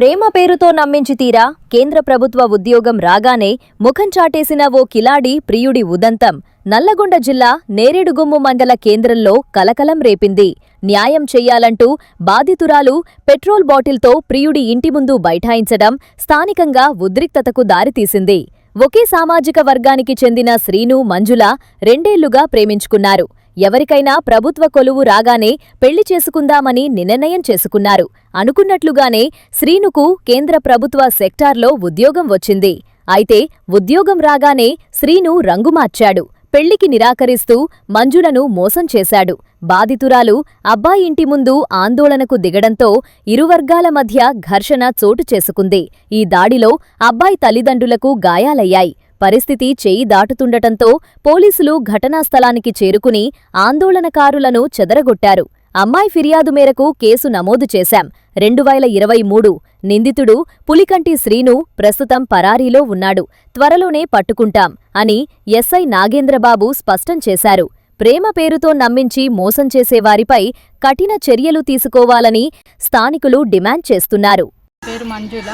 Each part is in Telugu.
ప్రేమ పేరుతో నమ్మించి తీరా కేంద్ర ప్రభుత్వ ఉద్యోగం రాగానే ముఖం చాటేసిన ఓ కిలాడి ప్రియుడి ఉదంతం నల్లగొండ జిల్లా నేరేడుగుమ్ము మండల కేంద్రంలో కలకలం రేపింది. న్యాయం చెయ్యాలంటూ బాధితురాలు పెట్రోల్ బాటిల్తో ప్రియుడి ఇంటి ముందు బైఠాయించడం స్థానికంగా ఉద్రిక్తతకు దారితీసింది. ఒకే సామాజిక వర్గానికి చెందిన శ్రీను, మంజుల 2 ఏళ్లుగా ప్రేమించుకున్నారు. ఎవరికైనా ప్రభుత్వ కొలువు రాగానే పెళ్లి చేసుకుందామని నిర్ణయం చేసుకున్నారు. అనుకున్నట్లుగానే శ్రీనుకు కేంద్ర ప్రభుత్వ సెక్టార్లో ఉద్యోగం వచ్చింది. అయితే ఉద్యోగం రాగానే శ్రీను రంగు మార్చాడు. పెళ్లికి నిరాకరిస్తూ మంజులను మోసం చేశాడు. బాధితురాలు అబ్బాయి ఇంటి ముందు ఆందోళనకు దిగడంతో ఇరు వర్గాల మధ్య ఘర్షణ చోటు చేసుకుంది. ఈ దాడిలో అబ్బాయి తల్లిదండ్రులకు గాయాలయ్యాయి. పరిస్థితి చేయి దాటుతుండటంతో పోలీసులు ఘటనా స్థలానికి చేరుకుని ఆందోళనకారులను చెదరగొట్టారు. అమ్మాయి ఫిర్యాదు మేరకు కేసు నమోదు చేశాం. 2023 నిందితుడు పులికంటి శ్రీను ప్రస్తుతం పరారీలో ఉన్నాడు. త్వరలోనే పట్టుకుంటాం అని ఎస్ఐ నాగేంద్రబాబు స్పష్టం చేశారు. ప్రేమ పేరుతో నమ్మించి మోసం చేసేవారిపై కఠిన చర్యలు తీసుకోవాలని స్థానికులు డిమాండ్ చేస్తున్నారు. పేరు మంజుల.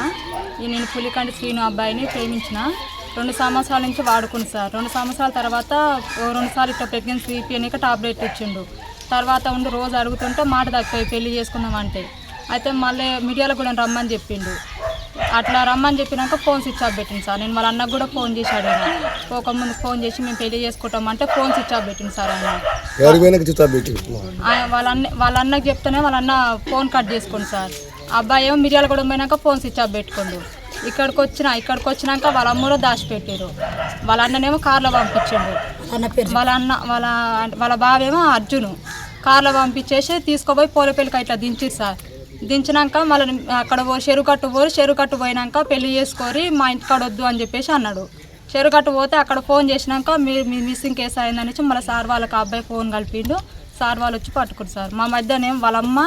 నేను పులికంటి శ్రీను అబ్బాయిని ప్రేమించిన 2 సంవత్సరాల నుంచి వాడుకుని సార్. 2 సంవత్సరాల తర్వాత 2 సార్లు ఇట్లా ప్రెగ్నెన్సీ వీపీఎన్కి టాబ్లెట్ ఇచ్చిండు. తర్వాత ఉండి రోజు అడుగుతుంటే మాట తక్కువ పెళ్లి చేసుకుందామంటే అయితే మళ్ళీ మీడియాలో కూడా రమ్మని చెప్పిండు. అట్లా రమ్మని చెప్పినాక ఫోన్ స్విచ్ ఆఫ్ పెట్టింది సార్. నేను వాళ్ళ అన్నకు కూడా ఫోన్ చేశాడు. పోకముందు ఫోన్ చేసి మేము పెళ్లి చేసుకుంటామంటే ఫోన్ స్విచ్ ఆఫ్ పెట్టింది సార్. వాళ్ళ అన్నకు చెప్తేనే వాళ్ళ అన్న ఫోన్ కట్ చేసుకోండి సార్. అబ్బాయి ఏమో మిర్యాల కూడా పోయినాక ఫోన్ స్విచ్ ఆఫ్ పెట్టుకోండు. ఇక్కడికి వచ్చినాక వాళ్ళ అమ్మలో దాచిపెట్టారు. వాళ్ళ అన్ననేమో కార్లో పంపించిండు. వాళ్ళ బావేమో అర్జును కార్లో పంపించేసి తీసుకుపోయి పోలేపల్లికి ఇట్లా దించిరు సార్. దించినాక మళ్ళీ అక్కడ చెరుకట్టు పోయినాక పెళ్లి చేసుకొని మా ఇంటికాడ వద్దు అని చెప్పేసి అన్నాడు. చెరుకట్టు పోతే అక్కడ ఫోన్ చేసినాక మీ మిస్సింగ్ కేసు అయిందని చెప్పి సార్ వాళ్ళకి అబ్బాయి ఫోన్ కలిపిండు. సార్ వాళ్ళు వచ్చి పట్టుకురు సార్. మా మధ్యనేమో వాళ్ళ అమ్మ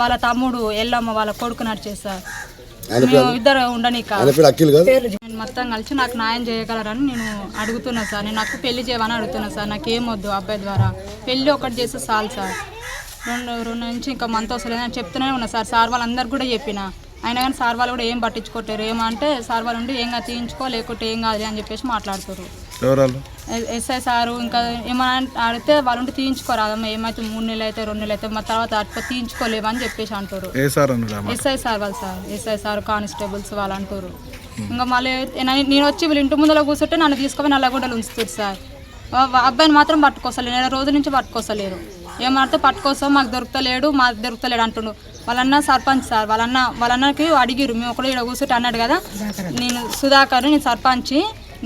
వాళ్ళ తమ్ముడు ఎల్లమ్మ వాళ్ళ కొడుకు నడిచేది సార్. మేము ఇద్దరు ఉండని మొత్తం కలిసి నాకు న్యాయం చేయగలరని నేను అడుగుతున్నా సార్. నేను నాకు పెళ్లి చేయమని అడుగుతున్నా సార్. నాకేమొద్దు అబ్బాయి ద్వారా పెళ్లి ఒకటి చేస్తే చాలు సార్. రెండు నుంచి ఇంకా మంత్ వస్తలేదని చెప్తూనే ఉన్నా సార్. సార్ వాళ్ళందరికీ కూడా చెప్పిన. అయినా కానీ సార్ వాళ్ళు కూడా ఏం పట్టించుకోలేరు. ఏమంటే సార్ వాళ్ళు ఉండి ఏం కాదు తీయించుకో లేకుంటే ఏం కాదు అని చెప్పేసి మాట్లాడుతారు. ఎస్ఐ సారు ఇంకా ఏమన్నా అడిగితే వాళ్ళు ఉండి తీయించుకోరాదమ్మా, ఏమైతే 3 నెలలు అయితే 2 నెలలు అయితే మా తర్వాత అట్లా తీయించుకోలేవు అని చెప్పేసి అంటారు. ఎస్ఐ సార్ వాళ్ళు సార్. ఎస్ఐ సార్ కానిస్టేబుల్స్ వాళ్ళు అంటారు. ఇంకా మళ్ళీ నేను వచ్చి వీళ్ళు ఇంటి ముందులో కూర్చుంటే నన్ను తీసుకొని నల్లగొండలు ఉంచుతారు సార్. అబ్బాయిని మాత్రం పట్టుకోసలేరు. 2 రోజుల నుంచి పట్టుకోసలేరు. ఏమంటే పట్టుకోసం మాకు దొరుకుతలేడు అంటుండు. వాళ్ళన్న సర్పంచ్ సార్. వాళ్ళన్నకి అడిగిరు. మేము ఒకటి ఇక్కడ కూర్చుంటే అన్నాడు కదా, నేను సుధాకర్, నేను సర్పంచి,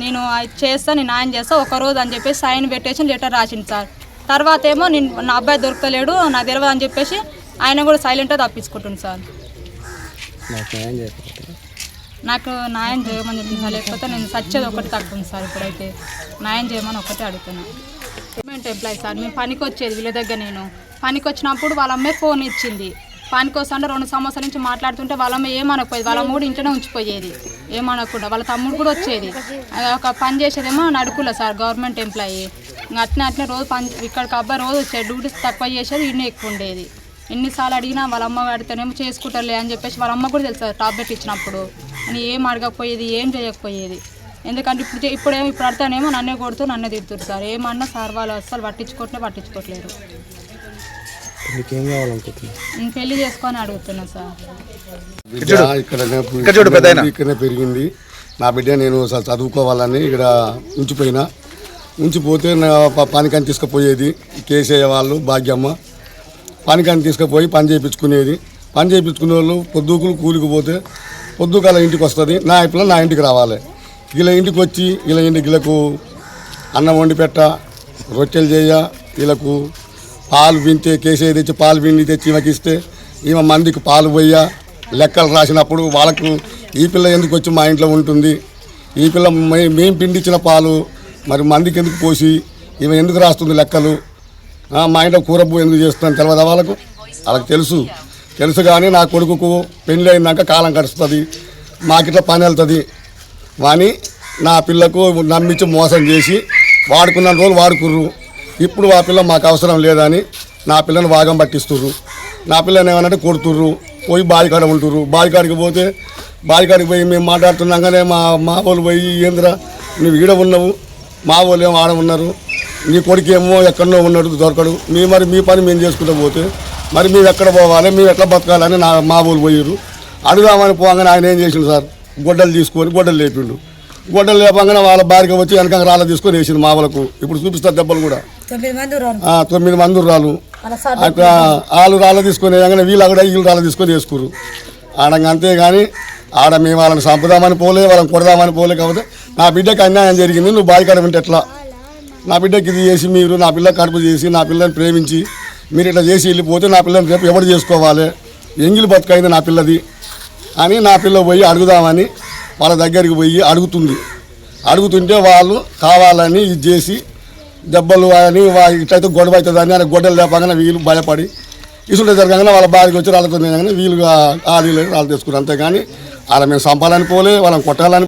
నేను చేస్తా, నేను న్యాయం చేస్తా ఒకరోజు అని చెప్పేసి సైన్ పెట్టేసి లెటర్ రాసింది సార్. తర్వాత ఏమో నా అబ్బాయి దొరకలేడు నాకు తెలియదు అని చెప్పేసి ఆయన కూడా సైలెంట్గా తప్పించుకుంటుంది సార్. నాకు న్యాయం చేయమని చెప్పింది సార్. లేకపోతే నేను సచ్చేది ఒకటి తగ్గుతుంది సార్. ఇప్పుడైతే న్యాయం చేయమని ఒకటే అడుగుతున్నాను. Government employee sir. మేము పనికి వచ్చేది వీళ్ళ దగ్గర. నేను పనికి వచ్చినప్పుడు వాళ్ళ అమ్మాయి ఫోన్ ఇచ్చింది. పనికి వస్తుంటే 2 సంవత్సరాల నుంచి మాట్లాడుతుంటే వాళ్ళ అమ్మ ఏమనకపోయేది. వాళ్ళ అమ్మ కూడా ఇంట్లోనే ఉంచిపోయేది ఏమనకుండా. వాళ్ళ తమ్ముడు కూడా వచ్చేది. ఒక పని చేసేదేమో నడుకుల సార్, గవర్నమెంట్ ఎంప్లాయీ. ఇంకా అట్నే రోజు ఇక్కడికి అబ్బాయి రోజు వచ్చేది. డ్యూటీస్ తక్కువ చేసేది, ఇన్ని ఎక్కువ ఉండేది. ఎన్నిసార్లు అడిగినా వాళ్ళ అమ్మ అడిగితేనేమో చేసుకుంటారులే అని చెప్పేసి వాళ్ళ అమ్మ కూడా తెలుసు టాబ్లెట్ ఇచ్చినప్పుడు. అని ఏం అడగకపోయేది, ఏం చేయకపోయేది. ఎందుకంటే ఇప్పుడు అడితేనేమో నన్నే కొడుతూ నన్నే తిడుతురు సార్. ఏమన్నా సార్ వాళ్ళు అస్సలు పట్టించుకోవట్లేరు. పెళ్లి చేసుకొని అడుగుతున్నా సార్. ఇక్కడనే పెరిగింది నా బిడ్డ. నేను చదువుకోవాలని ఇక్కడ ఉంచిపోతే పనికని తీసుకుపోయేది. కేసీఆర్ వాళ్ళు భాగ్యమ్మ పనికని తీసుకుపోయి పని చేయించుకునేది. పని చేయించుకునే వాళ్ళు పొద్దుకులు కూలికి పోతే పొద్దుకాల ఇంటికి వస్తుంది. నా ఇప్పుడు నా ఇంటికి రావాలి. ఇలా ఇంటికి వచ్చి వీళ్ళకు అన్నం వండి పెట్ట, రొట్టెలు చేయ, వీళ్ళకు పాలు పింటే కేసీఆర్ తెచ్చి పాలు పిండి తెచ్చి ఈమెకి ఇస్తే ఈమె మందికి పాలు పోయ్యా లెక్కలు రాసినప్పుడు వాళ్ళకు ఈ పిల్ల ఎందుకు వచ్చి మా ఇంట్లో ఉంటుంది, ఈ పిల్ల మేము పిండిచ్చిన పాలు మరి మందికి ఎందుకు పోసి ఈమె ఎందుకు రాస్తుంది లెక్కలు, మా ఇంట్లో కూరబ్బు ఎందుకు చేస్తుందని తెలియదా వాళ్ళకు తెలుసు కానీ నా కొడుకుకు పెళ్ళి అయినాక కాలం గడుస్తుంది, మాకిట్లా పని వెళ్తుంది అని నా పిల్లకు నమ్మించి మోసం చేసి వాడుకున్న రోజులు వాడుకుర్రు. ఇప్పుడు ఆ పిల్ల మాకు అవసరం లేదని నా పిల్లని భాగం పట్టిస్తుర్రు. నా పిల్లని ఏమనంటే కొడుతుర్రు. పోయి బావికాడ ఉంటుర్రు. బావికాడికి పోతే బావికాడికి పోయి మేము మాట్లాడుతున్నాగానే మా వాళ్ళు పోయి ఏంద్రా నువ్వు ఈడ ఉన్నావు, మా వాళ్ళు ఏమో ఆడ ఉన్నారు, నీ కొడుకేమో ఎక్కడో ఉన్నాడు దొరకడు, మీ పని మేము చేసుకుంటూ పోతే మరి మేము ఎక్కడ పోవాలి, మేము ఎట్లా బతకాలని మా వాళ్ళు పోయారు. అడుగుదామని పోగానే ఆయన ఏం చేసిండు సార్, గొడ్డలు తీసుకొని గొడ్డలు లేపిండు. గొడ్డలు లేపంగానే వాళ్ళ భార్య వచ్చి వెనక రాళ్ళ తీసుకొని వేసింది మా వాళ్ళకు. ఇప్పుడు చూపిస్తారు దెబ్బలు కూడా 9 మంది రాళ్ళు అక్కడ వాళ్ళు రాళ్ళ తీసుకొని వేయగానే వీళ్ళు అక్కడ వీళ్ళు రాళ్ళ తీసుకొని వేసుకురు. ఆడంగా అంతేగాని ఆడ మేము వాళ్ళని చంపుదామని పోలే, వాళ్ళని కొడదామని పోలే. కాబట్టి నా బిడ్డకి అన్యాయం జరిగింది, నువ్వు బావి కడ ఉంటే ఎట్లా, నా బిడ్డకి ఇది చేసి మీరు నా పిల్ల కడుపు చేసి నా పిల్లని ప్రేమించి మీరు ఇట్లా చేసి వెళ్ళిపోతే నా పిల్లని రేపు ఎవరు చేసుకోవాలి, ఎంగిలి బతుకైంది నా పిల్లది అని నా పిల్ల పోయి అడుగుదామని వాళ్ళ దగ్గరికి పోయి అడుగుతుంటే వాళ్ళు కావాలని ఇది చేసి దెబ్బలు అని ఇట్లయితే గొడవ అవుతుందని అని గొడ్డలు లేపగానే వీళ్ళు భయపడి ఇసుంటే జరగగానే వాళ్ళ భార్యకి వచ్చి రాళ్ళతో వీళ్ళుగా వాళ్ళు తెచ్చుకున్నారు. అంతేగాని వాళ్ళ మేము చంపాలని పోలే, వాళ్ళని కొట్టాలని